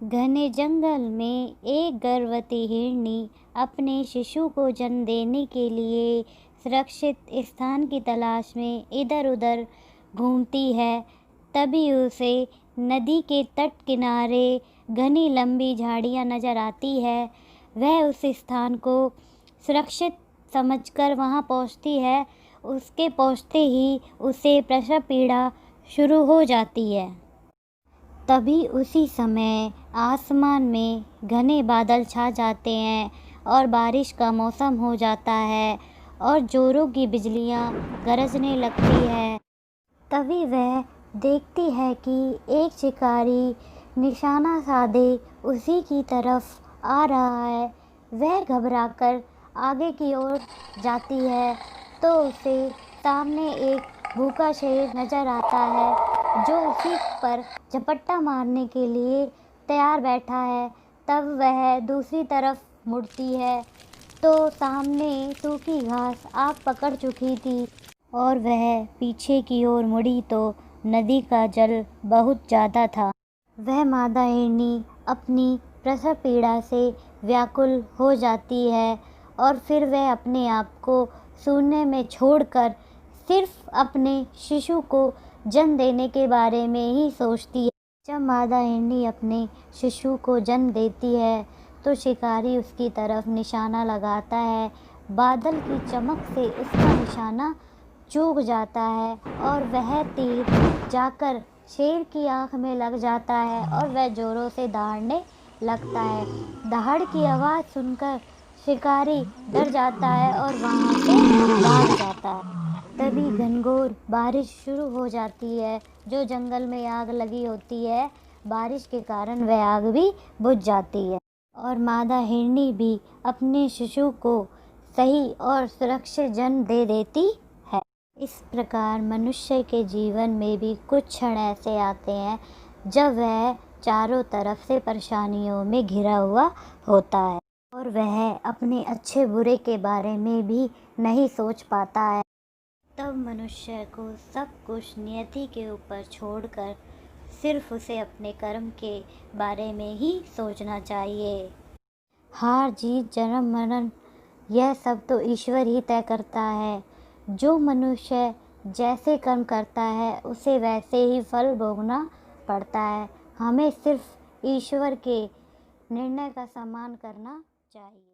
घने जंगल में एक गर्भवती हिरनी अपने शिशु को जन्म देने के लिए सुरक्षित स्थान की तलाश में इधर-उधर घूमती है। तभी उसे नदी के तट किनारे घनी लंबी झाड़ियाँ नजर आती है। वह उस स्थान को सुरक्षित समझकर वहाँ पहुँचती है। उसके पहुँचते ही उसे प्रसव पीड़ा शुरू हो जाती है। तभी उसी समय आसमान में घने बादल छा जाते हैं और बारिश का मौसम हो जाता है और जोरों की बिजलियाँ गरजने लगती है। तभी वह देखती है कि एक शिकारी निशाना साधे उसी की तरफ आ रहा है। वह घबराकर आगे की ओर जाती है तो उसे सामने एक भूखा शेर नजर आता है जो उसी पर झपट्टा मारने के लिए तैयार बैठा है। तब वह दूसरी तरफ मुड़ती है तो सामने सूखी घास आग पकड़ चुकी थी और वह पीछे की ओर मुड़ी तो नदी का जल बहुत ज़्यादा था। वह मादा हिरनी अपनी प्रसव पीड़ा से व्याकुल हो जाती है और फिर वह अपने आप को शून्य में छोड़कर सिर्फ अपने शिशु को जन्म देने के बारे में ही सोचती है। जब मादा हिरनी अपने शिशु को जन्म देती है तो शिकारी उसकी तरफ निशाना लगाता है। बादल की चमक से उसका निशाना चूक जाता है और वह तीर जाकर शेर की आंख में लग जाता है और वह जोरों से दहाड़ने लगता है। दहाड़ की आवाज़ सुनकर शिकारी डर जाता है और वहाँ से भाग जाता है। तभी घनघोर बारिश शुरू हो जाती है। जो जंगल में आग लगी होती है, बारिश के कारण वह आग भी बुझ जाती है और मादा हिरनी भी अपने शिशु को सही और सुरक्षित जन्म दे देती है। इस प्रकार मनुष्य के जीवन में भी कुछ क्षण ऐसे आते हैं जब वह चारों तरफ से परेशानियों में घिरा हुआ होता है और वह अपने अच्छे बुरे के बारे में भी नहीं सोच पाता है। तब मनुष्य को सब कुछ नियति के ऊपर छोड़कर सिर्फ उसे अपने कर्म के बारे में ही सोचना चाहिए। हार जीत जन्म मरण यह सब तो ईश्वर ही तय करता है। जो मनुष्य जैसे कर्म करता है उसे वैसे ही फल भोगना पड़ता है। हमें सिर्फ ईश्वर के निर्णय का सम्मान करना चाहिए।